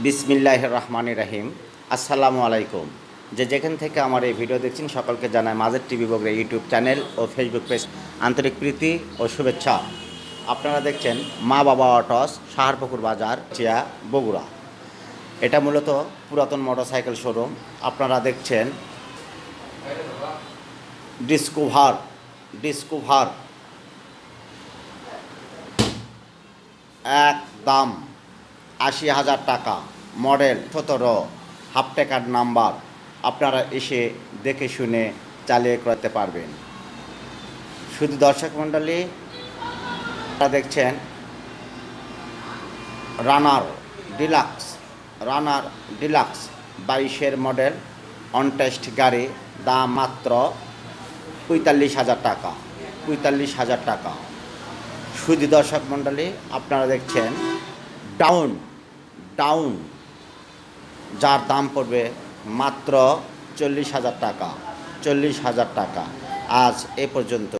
বিসমিল্লাহির রহমানির রহিম। আসসালামু আলাইকুম। যেখান থেকে আমার এই ভিডিও দেখছেন সকলকে জানায় মাঝের টিভি বগুড়া ইউটিউব চ্যানেল ও ফেসবুক পেজ আন্তরিক প্রীতি ও শুভেচ্ছা। আপনারা দেখছেন মা বাবা অটোস, সাহারপুকুর বাজার, চিয়া, বগুড়া। এটা মূলত পুরাতন মোটরসাইকেল শোরুম। আপনারা দেখছেন ডিসকভার একদম ৮০,০০০ টাকা, মডেল ১৭, হাফ টেকার নাম্বার। আপনারা এসে দেখে শুনে চালিয়ে করতে পারবেন। শুধু দর্শক মণ্ডলী, আপনারা দেখছেন রানার ডিলাক্স ২২-এর মডেল অনটেস্ট গাড়ি, দাম মাত্র ৪৫,০০০ টাকা। ৪৫,০০০ টাকা। শুধু দর্শক মণ্ডলী, আপনারা দেখছেন ডাউন, যার দাম পড়বে মাত্র ৪০,০০০ টাকা। ৪০,০০০ টাকা। আজ এ পর্যন্ত।